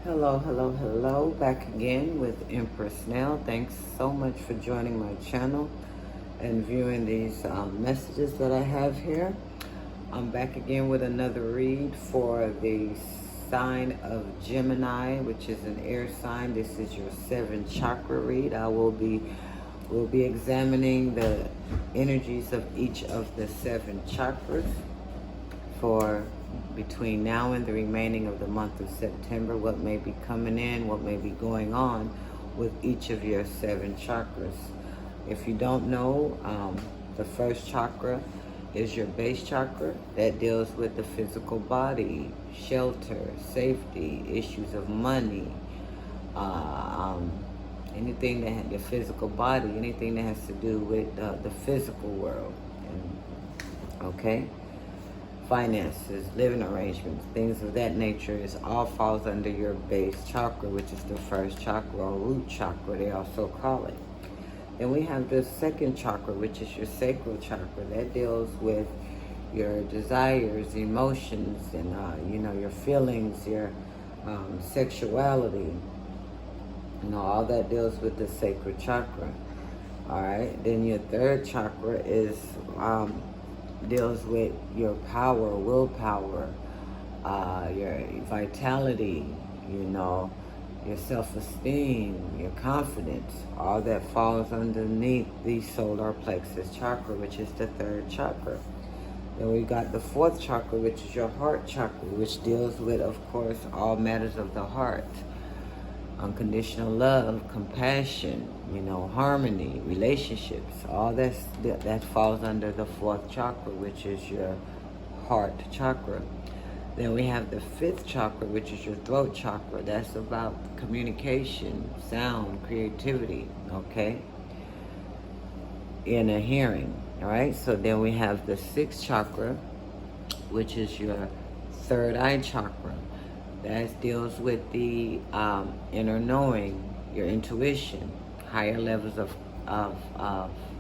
Hello, hello, hello. Back again with Empress Now. Thanks so much for joining my channel and viewing these messages that I have here. I'm back again with another read for the sign of Gemini, which is an air sign. This is your 7th chakra read. We'll be examining the energies of each of the 7 chakras for between now and the remaining of the month of September, what may be coming in, what may be going on with each of your 7 chakras. If you don't know, the first chakra is your base chakra that deals with the physical body, shelter, safety, issues of money, anything that has your physical body, anything that has to do with the physical world. Okay? Finances, living arrangements, things of that nature is all falls under your base chakra, which is the first chakra or root chakra, they also call it. Then we have the second chakra, which is your sacral chakra, that deals with your desires, emotions, and your feelings, your sexuality. All that deals with the sacral chakra. All right. Then your third chakra is deals with your power, willpower, your vitality, your self-esteem, your confidence. All that falls underneath the solar plexus chakra, which is the third chakra. Then we got the fourth chakra, which is your heart chakra, which deals with, of course, all matters of the heart. Unconditional love, compassion, harmony, relationships, all that falls under the fourth chakra, which is your heart chakra. Then we have the fifth chakra, which is your throat chakra. That's about communication, sound, creativity, okay? Inner hearing, all right? So then we have the sixth chakra, which is your third eye chakra. That deals with the inner knowing, your intuition, higher levels of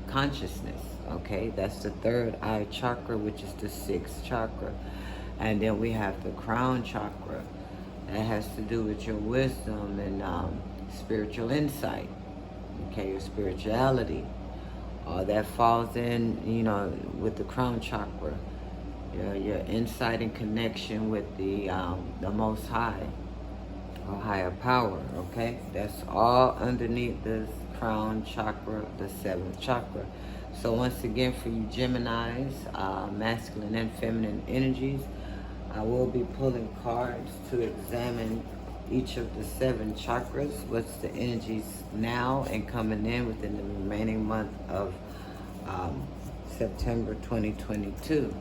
consciousness, okay? That's the third eye chakra, which is the sixth chakra. And then we have the crown chakra. That has to do with your wisdom and spiritual insight, okay? Your spirituality. All that falls in, with the crown chakra. Your insight and connection with the Most High or higher power, okay? That's all underneath the crown chakra, the 7th chakra. So once again, for you Geminis, masculine and feminine energies, I will be pulling cards to examine each of the 7 chakras, what's the energies now and coming in within the remaining month of September 2022.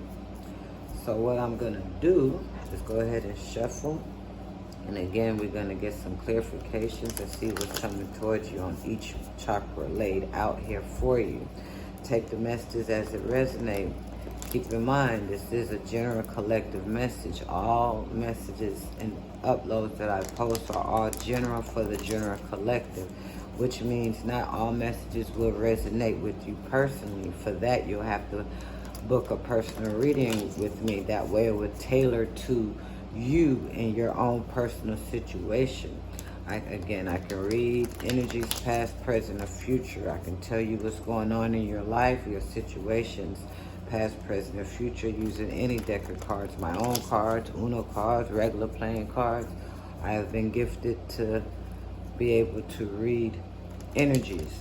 So what I'm going to do is go ahead and shuffle. And again, we're going to get some clarifications and see what's coming towards you on each chakra laid out here for you. Take the messages as it resonates. Keep in mind, this is a general collective message. All messages and uploads that I post are all general for the general collective, which means not all messages will resonate with you personally. For that, you'll have to book a personal reading with me. That way it would tailor to you and your own personal situation. I can read energies past, present, or future. I can tell you what's going on in your life, your situations, past, present, or future, using any deck of cards, my own cards, Uno cards, regular playing cards. I have been gifted to be able to read energies.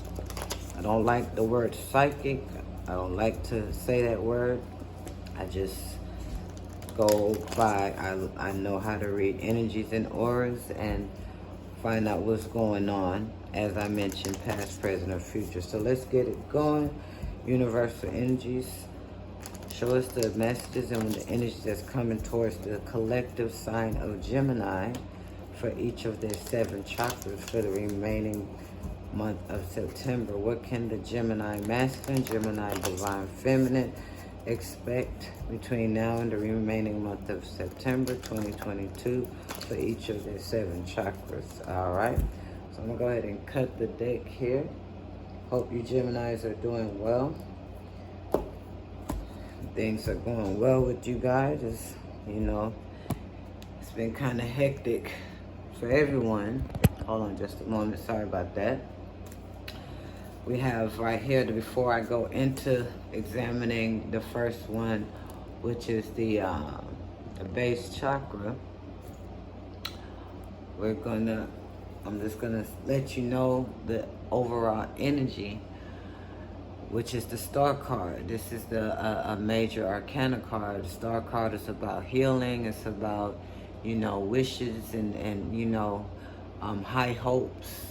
I don't like the word psychic. I don't like to say that word. I just go by, I know how to read energies and auras and find out what's going on, as I mentioned, past, present, or future. So let's get it going. Universal energies, show us the messages and the energies that's coming towards the collective sign of Gemini for each of their 7 chakras for the remaining month of September. What can the Gemini masculine, Gemini divine feminine expect between now and the remaining month of September 2022 for each of their 7 chakras? All right, so I'm gonna go ahead and cut the deck here. Hope you Geminis are doing well. Things are going well with you guys. It's been kind of hectic for everyone. Hold on just a moment, sorry about that. We have right here, before I go into examining the first one, which is the base chakra, I'm just gonna let you know the overall energy, which is the star card. This is a major arcana card. The star card is about healing. It's about, wishes and high hopes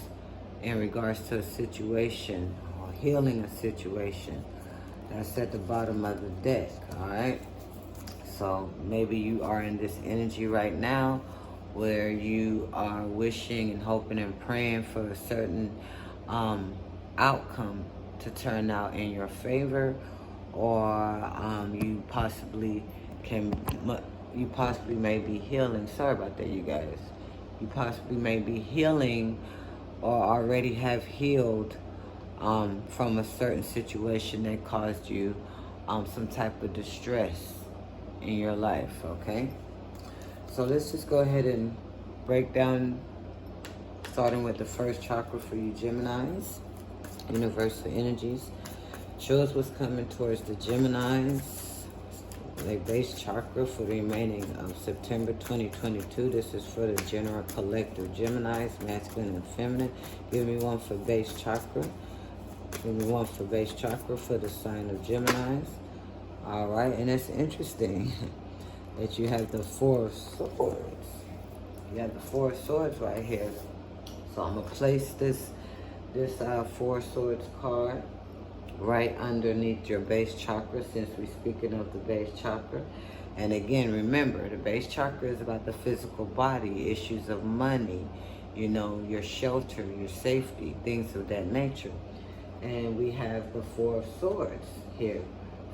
in regards to a situation or healing a situation. That's at the bottom of the deck, all right? So maybe you are in this energy right now where you are wishing and hoping and praying for a certain outcome to turn out in your favor, or you possibly may be healing. Sorry about that, you guys. You possibly may be healing or already have healed from a certain situation that caused you some type of distress in your life, okay? So let's just go ahead and break down, starting with the first chakra for you Geminis. Universal energies. Show us what's coming towards the Geminis. Their base chakra for the remaining of September 2022. This is for the general collective Geminis, masculine and feminine. Give me one for base chakra. Give me one for base chakra for the sign of Geminis. All right, and it's interesting that you have the Four of Swords. You have the Four of Swords right here. So I'm gonna place this Four of Swords card right underneath your base chakra, since we're speaking of the base chakra. And again, remember, the base chakra is about the physical body, issues of money, your shelter, your safety, things of that nature. And we have the Four of Swords here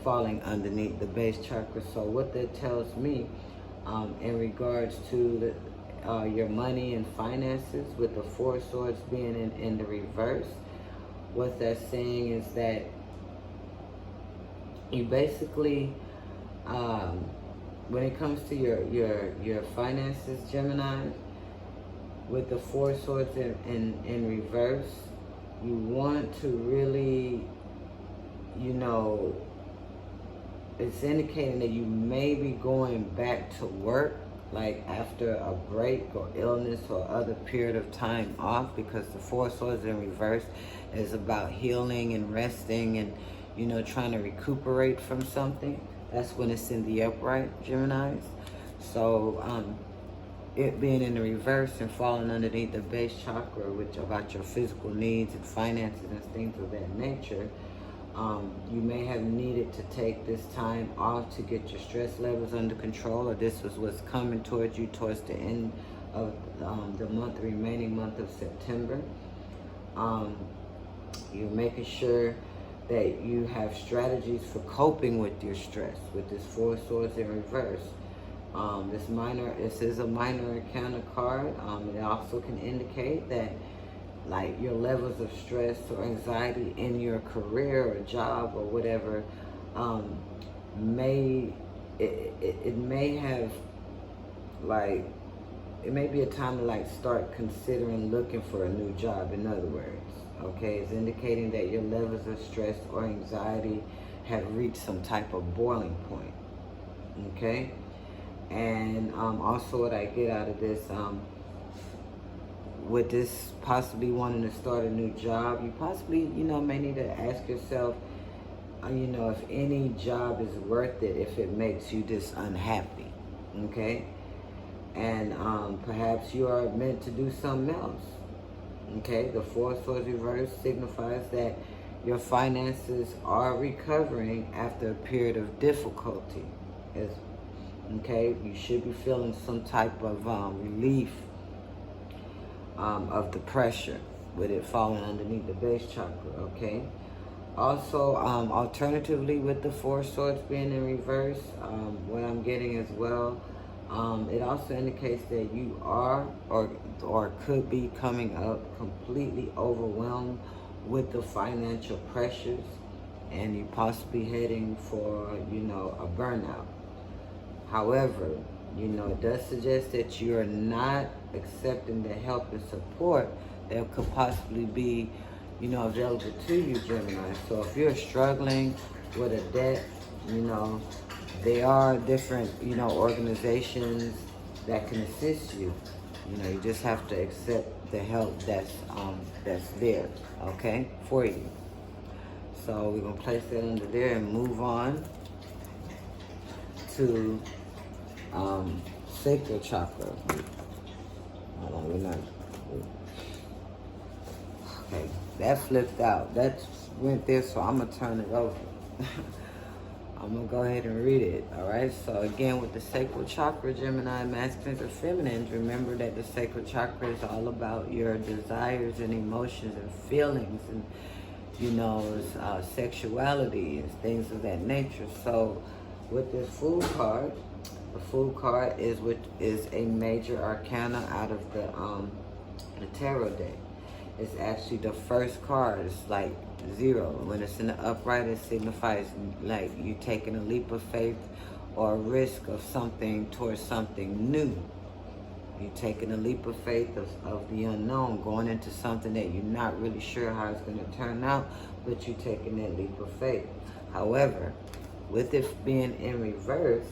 falling underneath the base chakra. So what that tells me in regards to your money and finances, with the Four of Swords being in the reverse, what that's saying is that you basically, when it comes to your finances, Gemini, with the Four of Swords in reverse, you want to really, it's indicating that you may be going back to work, like after a break or illness or other period of time off, because the Four of Swords in reverse is about healing and resting and, trying to recuperate from something. That's when it's in the upright, Geminis. So it being in the reverse and falling underneath the base chakra, which about your physical needs and finances and things of that nature, you may have needed to take this time off to get your stress levels under control, or this was what's coming towards you towards the end of the remaining month of September. You're making sure that you have strategies for coping with your stress, with this Four of Swords in reverse. This is a minor arcana card. It also can indicate that, like, your levels of stress or anxiety in your career or job or whatever, may be a time to start considering looking for a new job, in other words. Okay, it's indicating that your levels of stress or anxiety have reached some type of boiling point. Okay, and also what I get out of this, with this possibly wanting to start a new job, you possibly, may need to ask yourself, if any job is worth it if it makes you this unhappy, okay? And perhaps you are meant to do something else, okay? The Four of Swords reverse signifies that your finances are recovering after a period of difficulty. Okay, you should be feeling some type of relief of the pressure with it falling underneath the base chakra, okay? Also, alternatively, with the Four of Swords being in reverse, what I'm getting as well, it also indicates that you are or could be coming up completely overwhelmed with the financial pressures, and you possibly heading for, a burnout. However, You know, it does suggest that you're not accepting the help and support that could possibly be, you know, available to you, Gemini. So if you're struggling with a debt, you know, there are different, you know, organizations that can assist you. You know, you just have to accept the help that's there, okay, for you. So we're gonna place that under there and move on to sacral chakra. Hold on, we're not. Okay, that flipped out. That went there, so I'm gonna turn it over. I'm gonna go ahead and read it. All right. So again, with the sacral chakra, Gemini, masculines or feminines, remember that the sacral chakra is all about your desires and emotions and feelings and, you know, sexuality and things of that nature. So with this Fool card, the Fool card is a major arcana out of the tarot deck. It's actually the first card. It's like 0. When it's in the upright, it signifies like you taking a leap of faith or a risk of something towards something new. You taking a leap of faith of the unknown, going into something that you're not really sure how it's going to turn out, but you're taking that leap of faith. However, with it being in reverse,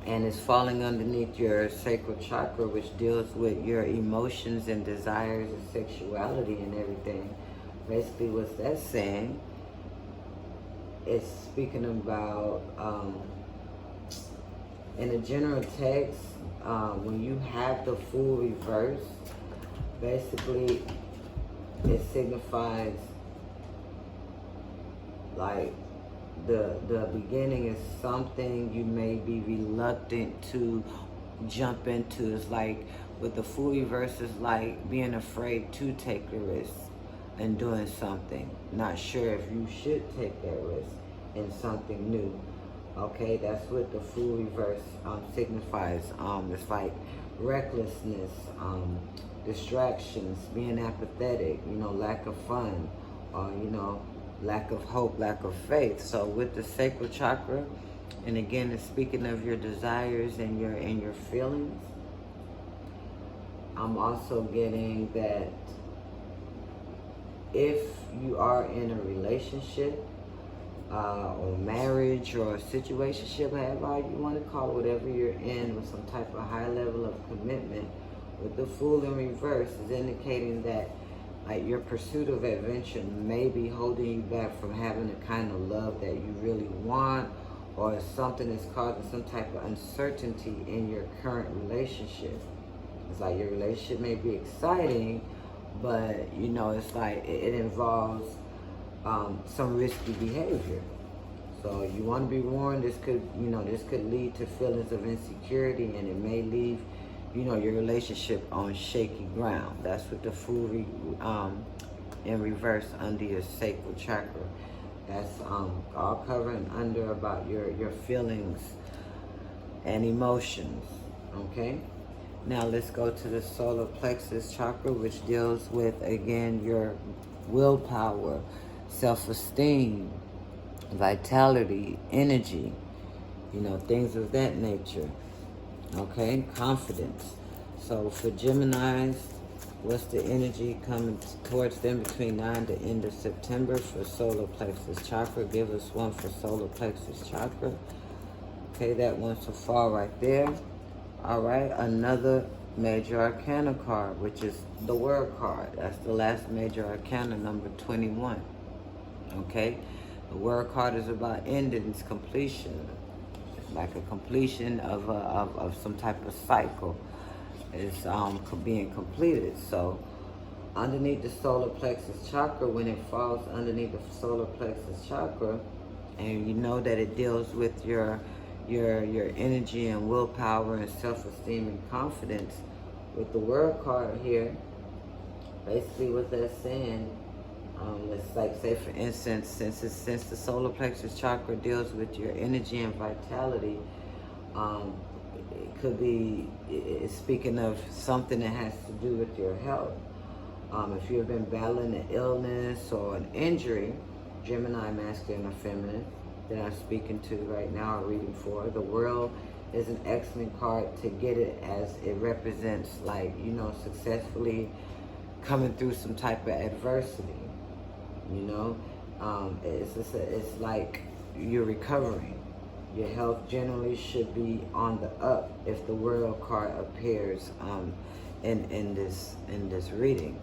and it's falling underneath your sacral chakra, which deals with your emotions and desires and sexuality and everything. Basically, what that's saying is speaking about, in the general text, when you have the Fool reverse, basically it signifies like the beginning is something you may be reluctant to jump into. It's like with the Fool reverse, is like being afraid to take the risk and doing something, not sure if you should take that risk in something new. Okay, that's what the Fool reverse signifies. It's like recklessness, distractions, being apathetic, you know, lack of fun, or, you know, lack of hope, lack of faith. So with the sacral chakra, and again, it's speaking of your desires and your feelings. I'm also getting that if you are in a relationship, or marriage, or a situationship, however you want to call it, whatever you're in, with some type of high level of commitment, with the Fool in reverse is indicating that like your pursuit of adventure may be holding you back from having the kind of love that you really want, or something that's causing some type of uncertainty in your current relationship. It's like your relationship may be exciting, but you know, it's like it involves some risky behavior. So you want to be warned. This could lead to feelings of insecurity, and it may leave, you know, your relationship on shaky ground. That's what the Fool in reverse under your sacral chakra. That's all covering under about your feelings and emotions. Okay. Now let's go to the solar plexus chakra, which deals with, again, your willpower, self-esteem, vitality, energy, you know, things of that nature. Okay, confidence. So for Geminis, what's the energy coming towards them between now and the end of September for solar plexus chakra? Give us one for solar plexus chakra. Okay, that one's so far right there. All right, another major arcana card, which is the World card. That's the last major arcana, number 21. Okay, the World card is about endings, completion. It's like a completion of some type of cycle. It's being completed. So underneath the solar plexus chakra, when it falls underneath the solar plexus chakra, and you know that it deals with your energy and willpower and self-esteem and confidence, with the World card here, basically what that's saying, let's like say for instance, since the solar plexus chakra deals with your energy and vitality, it could be speaking of something that has to do with your health. If you've been battling an illness or an injury, Gemini, masculine or feminine, that I'm speaking to right now or reading for, the world is an excellent card to get it, as it represents, like, you know, successfully coming through some type of adversity. You know, it's like you're recovering. Your health generally should be on the up if the World card appears in this reading.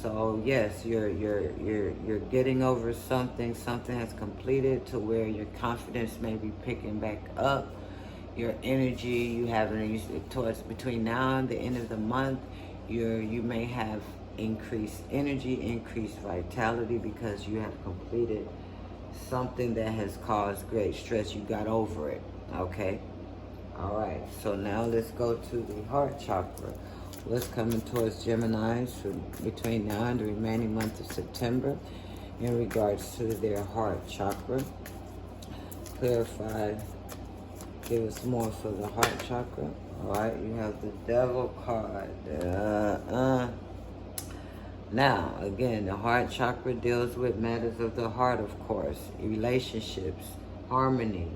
So yes, you're getting over something. Something has completed to where your confidence may be picking back up. Your energy you have towards between now and the end of the month, you may have increased energy, increased vitality, because you have completed something that has caused great stress. You got over it. Okay. All right. So now let's go to the heart chakra. What's coming towards Geminis for between now and the remaining month of September in regards to their heart chakra? Clarify. Give us more for the heart chakra. All right. You have the Devil card. Now, again, the heart chakra deals with matters of the heart, of course. Relationships, harmony,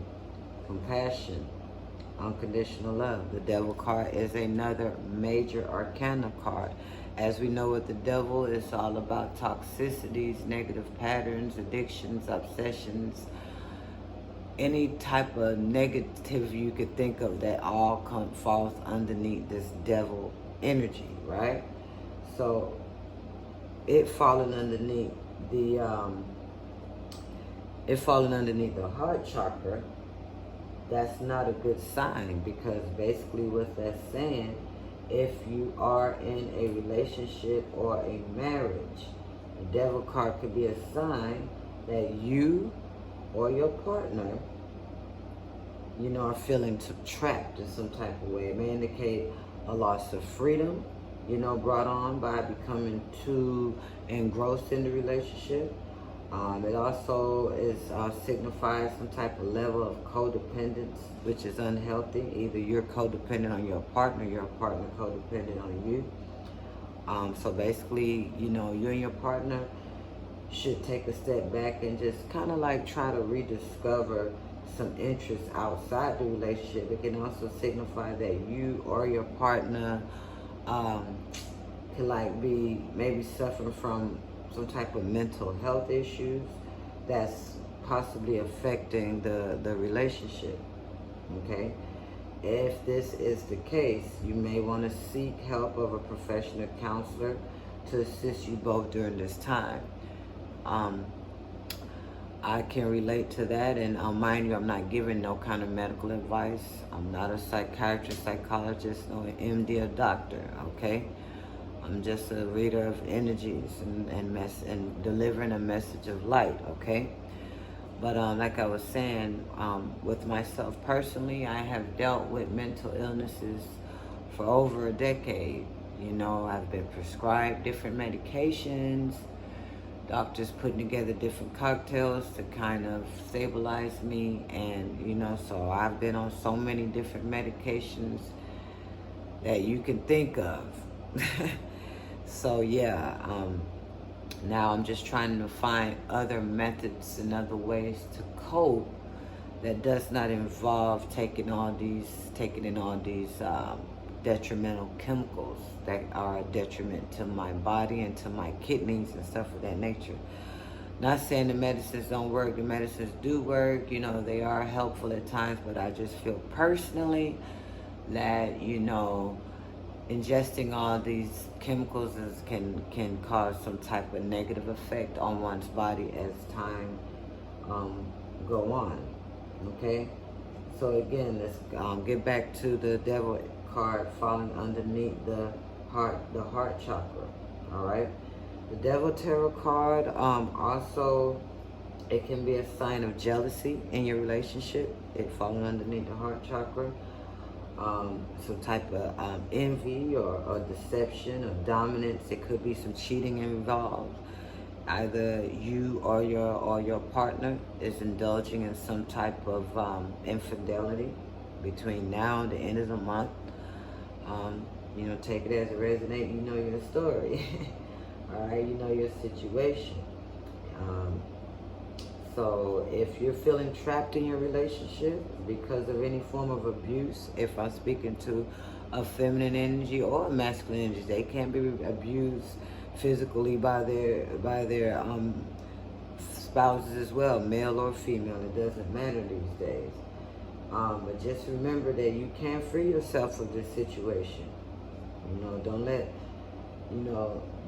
compassion, unconditional love. The Devil card is another major arcana card. As we know, with the Devil, it's all about toxicities, negative patterns, addictions, obsessions, any type of negative you could think of, that all falls underneath this Devil energy, right? So it falling underneath the heart chakra, that's not a good sign, because basically what that's saying, if you are in a relationship or a marriage, the Devil card could be a sign that you or your partner, you know, are feeling trapped in some type of way. It may indicate a loss of freedom, you know, brought on by becoming too engrossed in the relationship. It also signifies some type of level of codependence, which is unhealthy. Either you're codependent on your partner codependent on you. So basically, you know, you and your partner should take a step back and just kind of like try to rediscover some interest outside the relationship. It can also signify that you or your partner can like be maybe suffering from some type of mental health issues that's possibly affecting the relationship. Okay, if this is the case, you may want to seek help of a professional counselor to assist you both during this time. I can relate to that, and mind you, I'm not giving no kind of medical advice. I'm not a psychiatrist, psychologist, or an MD or doctor, okay? I'm just a reader of energies and delivering a message of light, okay? But like I was saying, with myself personally, I have dealt with mental illnesses for over a decade. You know, I've been prescribed different medications, doctors putting together different cocktails to kind of stabilize me, and you know, so I've been on so many different medications that you can think of. So yeah, now I'm just trying to find other methods and other ways to cope that does not involve taking in all these detrimental chemicals that are a detriment to my body and to my kidneys and stuff of that nature. Not saying the medicines don't work. The medicines do work. You know, they are helpful at times, but I just feel personally that, you know, ingesting all these chemicals can cause some type of negative effect on one's body as time go on. Okay, so again, let's get back to the Devil card falling underneath the heart chakra. All right, the Devil tarot card also, it can be a sign of jealousy in your relationship. It falling underneath the heart chakra. Some type of envy or deception or dominance. It could be some cheating involved. Either you or your partner is indulging in some type of infidelity between now and the end of the month. You know, take it as it resonates. You know your story. All right, you know your situation. So if you're feeling trapped in your relationship because of any form of abuse, if I'm speaking to a feminine energy or a masculine energy, they can be abused physically by their spouses as well, male or female. It doesn't matter these days. But just remember that you can free yourself of this situation. You know,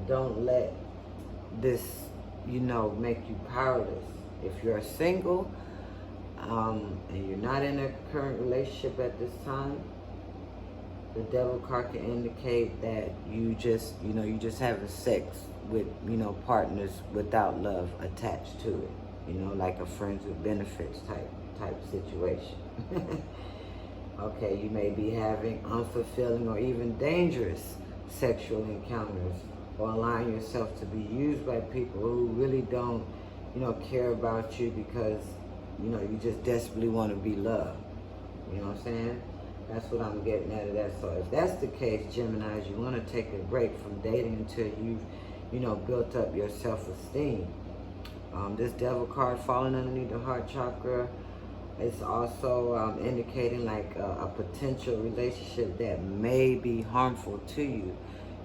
don't let this, make you powerless. If you're single, and you're not in a current relationship at this time, the devil card can indicate that you just having sex with, partners without love attached to it. Like a friends with benefits type situation. Okay, you may be having unfulfilling or even dangerous sexual encounters, or allowing yourself to be used by people who really don't, care about you because, you just desperately want to be loved. You know what I'm saying? That's what I'm getting out of that. So if that's the case, Geminis, you want to take a break from dating until you've, built up your self-esteem. This devil card falling underneath the heart chakra, it's also indicating like a potential relationship that may be harmful to you.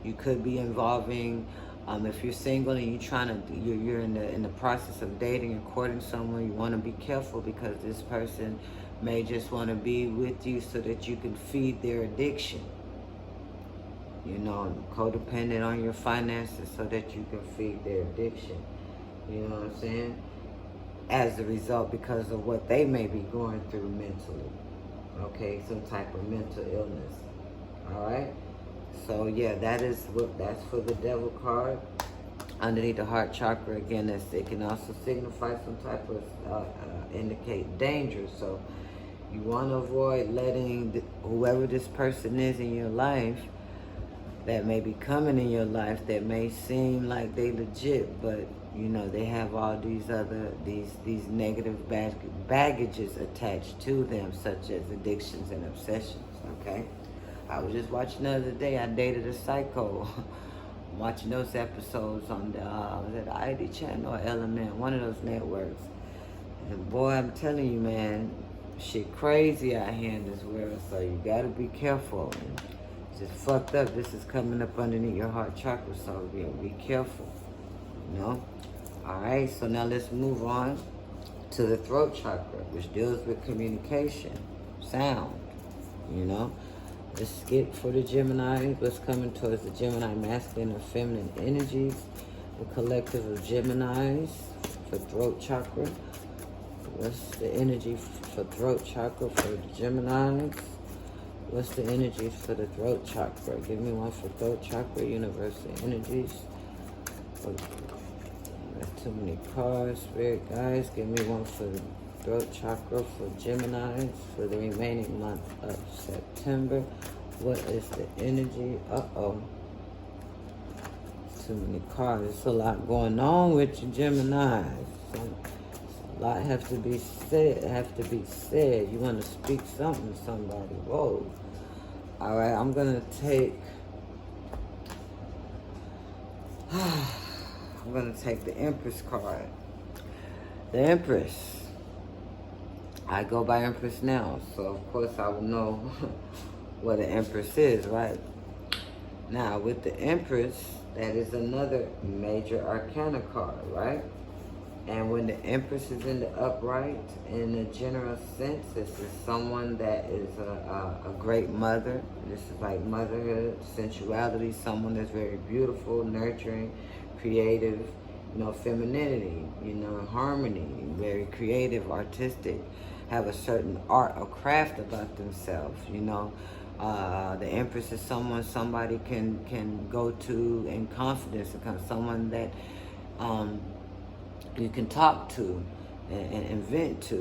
You could be involving, if you're single and you're in the process of dating and courting someone, you want to be careful because this person may just want to be with you so that you can feed their addiction. Codependent on your finances so that you can feed their addiction. You know what I'm saying? As a result, because of what they may be going through mentally. Okay, some type of mental illness. All right. So yeah, that's for the devil card underneath the heart chakra. Again, it can also signify some type of indicate danger. So you want to avoid letting whoever this person is in your life that may be coming in your life that may seem like they legit, but they have all these negative baggages attached to them, such as addictions and obsessions. Okay, I was just watching the other day. I dated a psycho. Watching those episodes on the was it the ID channel or Element, one of those networks. And boy, I'm telling you, man, shit crazy out here in this world. So you gotta be careful. And it's just fucked up. This is coming up underneath your heart chakra, so be careful. All right, so now let's move on to the throat chakra, which deals with communication, sound. Let's skip for the Gemini. What's coming towards the Gemini masculine and feminine energies, the collective of Geminis for throat chakra. What's the energy for throat chakra for the Geminis? What's the energies for the throat chakra? Give me one for throat chakra, universal energies. That's too many cards, spirit guys. Give me one for the throat chakra for Geminis for the remaining month of September. What is the energy? Too many cards. There's a lot going on with you, Geminis. A lot have to be said. You want to speak something to somebody. Whoa. All right, I'm gonna take the Empress card. The Empress. I go by Empress now, so of course I will know what an Empress is, right? Now, with the Empress, that is another major arcana card, right? And when the Empress is in the upright, in a general sense, this is someone that is a great mother. This is like motherhood, sensuality, someone that's very beautiful, nurturing, creative, femininity, harmony, very creative, artistic, have a certain art or craft about themselves, The Empress is somebody can go to in confidence, someone that you can talk to and vent to.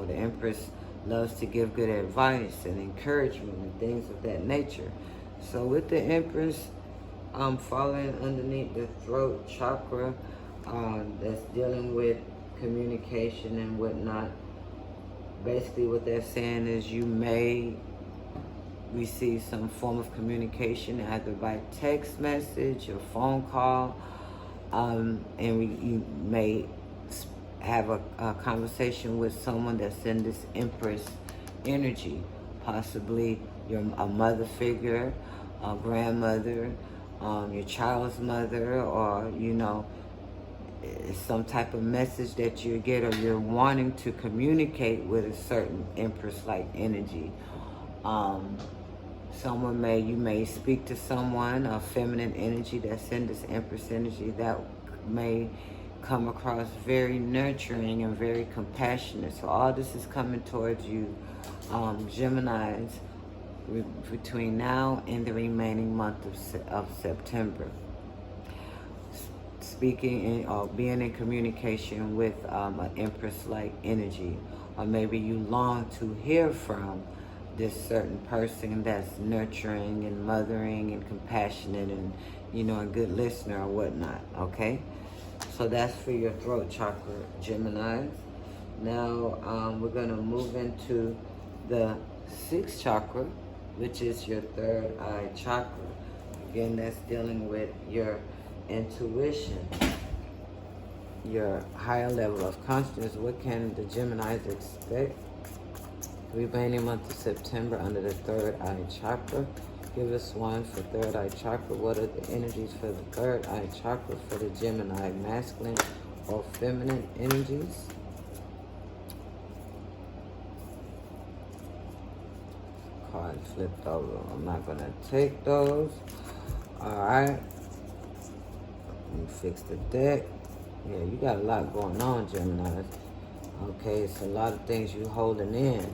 The Empress loves to give good advice and encouragement and things of that nature. So with the Empress falling underneath the throat chakra, that's dealing with communication and whatnot. Basically what they're saying is you may receive some form of communication either by text message or phone call, and you may have a conversation with someone that's in this Empress energy, possibly a mother figure, a grandmother, your child's mother, or some type of message that you get, or you're wanting to communicate with a certain Empress-like energy. You may speak to someone, a feminine energy that's in this Empress energy, that may come across very nurturing and very compassionate. So all this is coming towards you, Geminis, between now and the remaining month of September. Speaking or being in communication with an Empress-like energy, or maybe you long to hear from this certain person that's nurturing and mothering and compassionate and a good listener or whatnot. Okay, so that's for your throat chakra, Gemini. Now we're going to move into the 6th chakra, which is your 3rd eye chakra. Again, that's dealing with your intuition, your higher level of consciousness. What can the Geminis expect the remaining month of September under the 3rd eye chakra? Give us one for 3rd eye chakra. What are the energies for the 3rd eye chakra for the Gemini masculine or feminine energies? Cards flipped over. I'm not going to take those. Alright. Let me fix the deck. Yeah, you got a lot going on, Geminis. Okay, it's a lot of things you holding in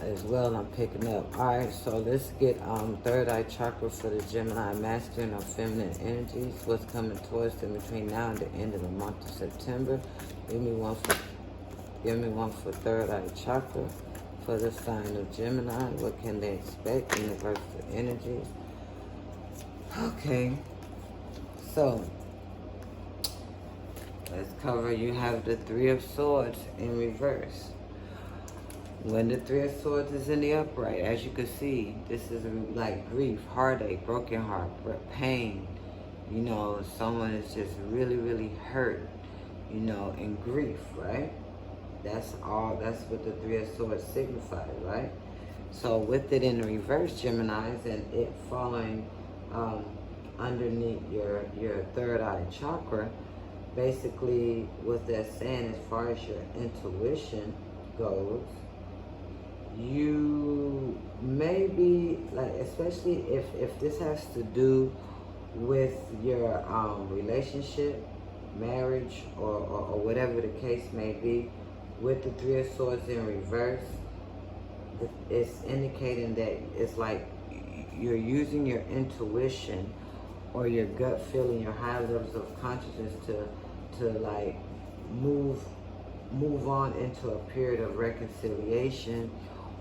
as well, I'm picking up. Alright, so let's get 3rd eye chakra for the Gemini masculine or feminine energies. What's coming towards them between now and the end of the month of September. Give me one for 3rd eye chakra for the sign of Gemini. What can they expect? Universal energies. Okay, so let's cover. You have the 3 of Swords in reverse. When the 3 of Swords is in the upright, as you can see, this is like grief, heartache, broken heart, pain. Someone is just really, really hurt, in grief, right? That's what the 3 of Swords signifies, right? So with it in the reverse, Geminis, and it falling underneath your 3rd eye chakra, basically what they're saying as far as your intuition goes, you may be, like, especially if this has to do with your relationship, marriage, or whatever the case may be, with the 3 of Swords in reverse, it's indicating that it's like you're using your intuition or your gut feeling, your high levels of consciousness to like move on into a period of reconciliation,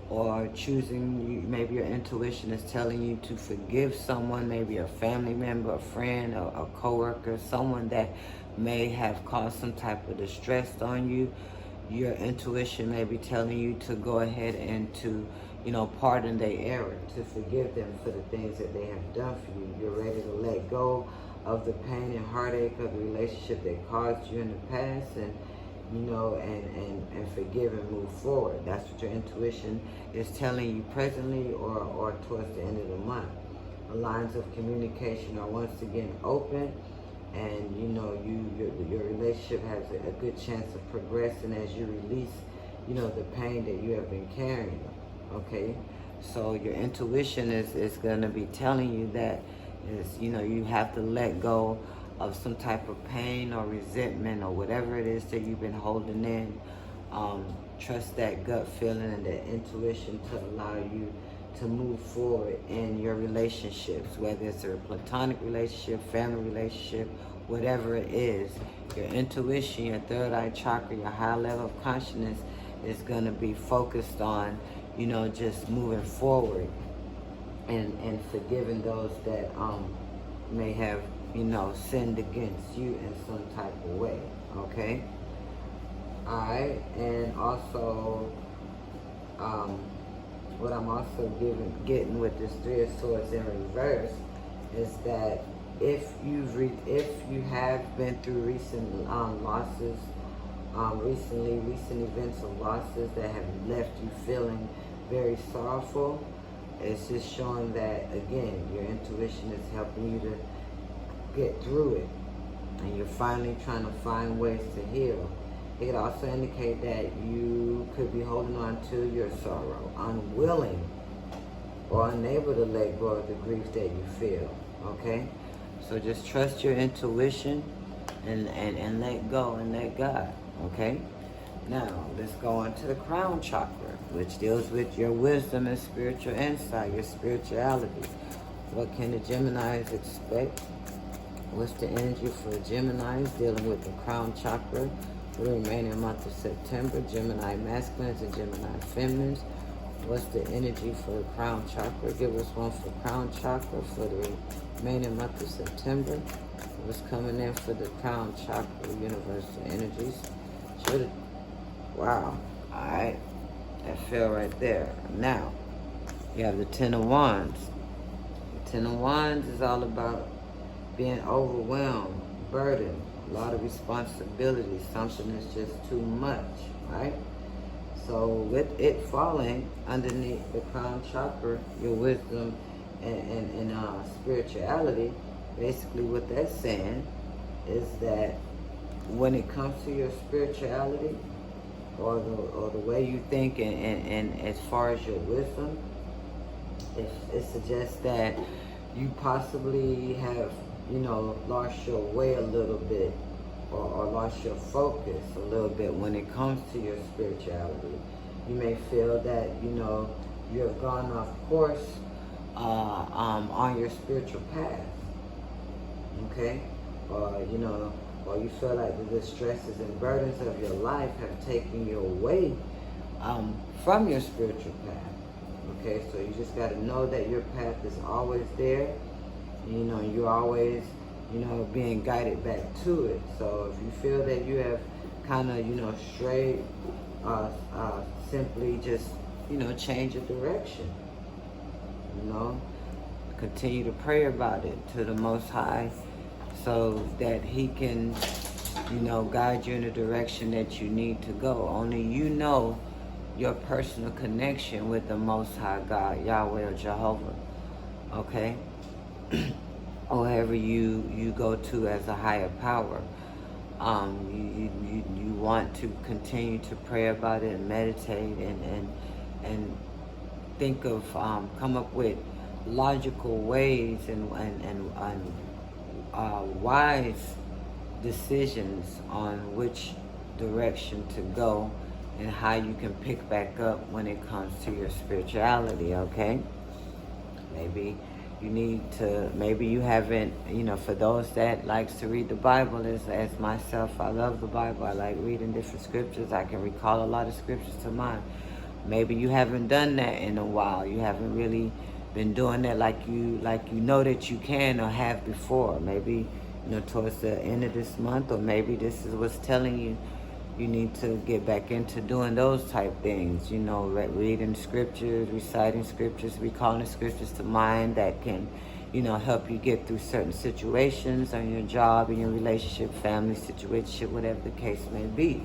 or choosing, maybe your intuition is telling you to forgive someone, maybe a family member, a friend, a coworker, someone that may have caused some type of distress on you. Your intuition may be telling you to go ahead and to, pardon their error, to forgive them for the things that they have done for you. You're ready to let go of the pain and heartache of the relationship that caused you in the past, and and forgive and move forward. That's what your intuition is telling you presently, or towards the end of the month. The lines of communication are once again open, and your relationship has a good chance of progressing as you release the pain that you have been carrying. Okay, so your intuition is going to be telling you that you have to let go of some type of pain or resentment or whatever it is that you've been holding in. Trust that gut feeling and that intuition to allow you to move forward in your relationships, whether it's a platonic relationship, family relationship, whatever it is. Your intuition, your 3rd eye chakra, your high level of consciousness is going to be focused on, just moving forward and forgiving those that may have sinned against you in some type of way. Okay. Alright, and also what I'm also getting with this 3 of Swords in reverse is that if you have been through recent losses recent events or losses that have left you feeling very sorrowful. It's just showing that, again, your intuition is helping you to get through it. And you're finally trying to find ways to heal. It could also indicate that you could be holding on to your sorrow, unwilling or unable to let go of the grief that you feel, okay? So just trust your intuition and let go and let God, okay? Now, let's go on to the crown chakra, which deals with your wisdom and spiritual insight, your spirituality. What can the Geminis expect? What's the energy for the Geminis dealing with the crown chakra for the remaining month of September? Gemini masculines and Gemini feminines. What's the energy for the crown chakra? Give us one for crown chakra for the remaining month of September. What's coming in for the crown chakra, universal energies? Wow. All right. That fell right there. Now, you have the Ten of Wands. The Ten of Wands is all about being overwhelmed, burdened, a lot of responsibility. Something is just too much, right? So with it falling underneath the crown chakra, your wisdom and spirituality, basically what that's saying is that when it comes to your spirituality or the way you think and as far as your wisdom, it suggests that you possibly have, lost your way a little bit or lost your focus a little bit when it comes to your spirituality. You may feel that, you have gone off course on your spiritual path, okay? Or you feel like the stresses and burdens of your life have taken you away from your spiritual path, okay? So you just got to know that your path is always there. You're always, being guided back to it. So if you feel that you have kind of, strayed, simply just, change your direction. Continue to pray about it to the Most High so that He can, guide you in the direction that you need to go. Only you know your personal connection with the Most High God, Yahweh or Jehovah, okay? Or whoever you go to as a higher power. You want to continue to pray about it and meditate and think of come up with logical ways and wise decisions on which direction to go and how you can pick back up when it comes to your spirituality, okay? Maybe you haven't, for those that likes to read the Bible, as myself, I love the Bible. I like reading different scriptures. I can recall a lot of scriptures to mind. Maybe you haven't done that in a while. You haven't really been doing that like you know that you can or have before. Maybe, towards the end of this month, or maybe this is what's telling you you need to get back into doing those type things, reading scriptures, reciting scriptures, recalling scriptures to mind that can, help you get through certain situations on your job, in your relationship, family situation, whatever the case may be.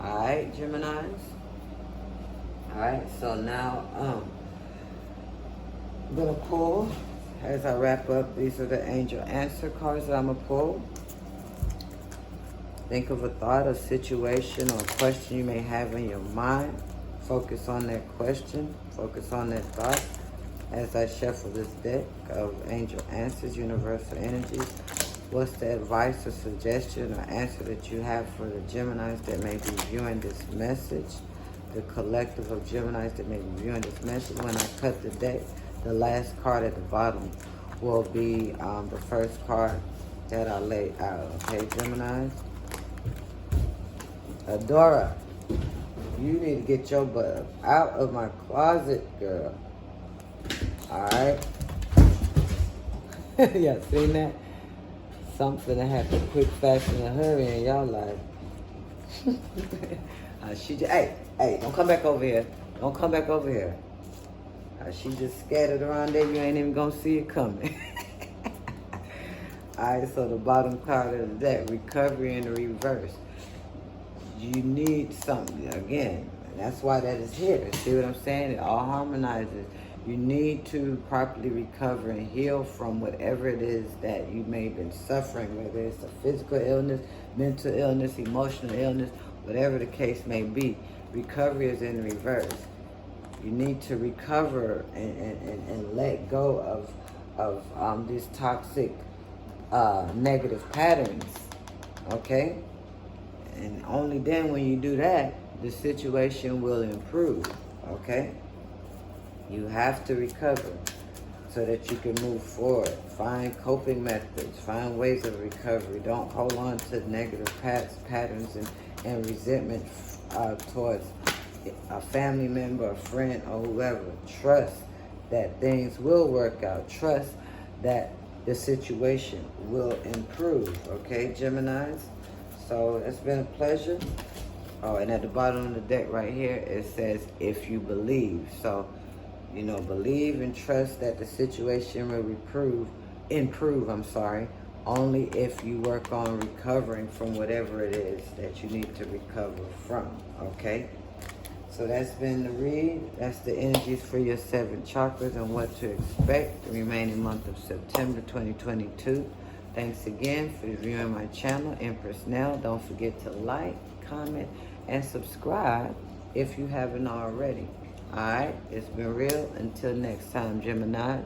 All right, Geminis? All right, so now I'm going to pull, as I wrap up, these are the angel answer cards that I'm going to pull. Think of a thought, a situation, or a question you may have in your mind. Focus on that question. Focus on that thought. As I shuffle this deck of angel answers, universal energies, what's the advice or suggestion or answer that you have for the Geminis that may be viewing this message? The collective of Geminis that may be viewing this message. When I cut the deck, the last card at the bottom will be the first card that I lay out. Okay, Geminis? Adora, you need to get your butt out of my closet, girl. Alright? Y'all seen that? Something that happened quick, fast, in a hurry, and y'all like... hey, don't come back over here. Don't come back over here. She just scattered around there, you ain't even gonna see it coming. Alright, so the bottom card of the deck, recovery in the reverse. you need something, again, that's why that is here. See what I'm saying? It all harmonizes. You need to properly recover and heal from whatever it is that you may have been suffering, whether it's a physical illness, mental illness, emotional illness, whatever the case may be. Recovery is in reverse. You need to recover and let go of these toxic negative patterns, okay? And only then when you do that, the situation will improve, okay? You have to recover so that you can move forward. Find coping methods, find ways of recovery. Don't hold on to negative patterns and resentment towards a family member, a friend, or whoever. Trust that things will work out. Trust that the situation will improve, okay, Geminis? So it's been a pleasure. Oh, and at the bottom of the deck right here, it says, if you believe. So, you know, believe and trust that the situation will improve, only if you work on recovering from whatever it is that you need to recover from, okay? So that's been the read. That's the energies for your 7 chakras and what to expect the remaining month of September 2022. Thanks again for viewing my channel, Empress Nell. Don't forget to like, comment, and subscribe if you haven't already. All right, it's been real. Until next time, Geminis.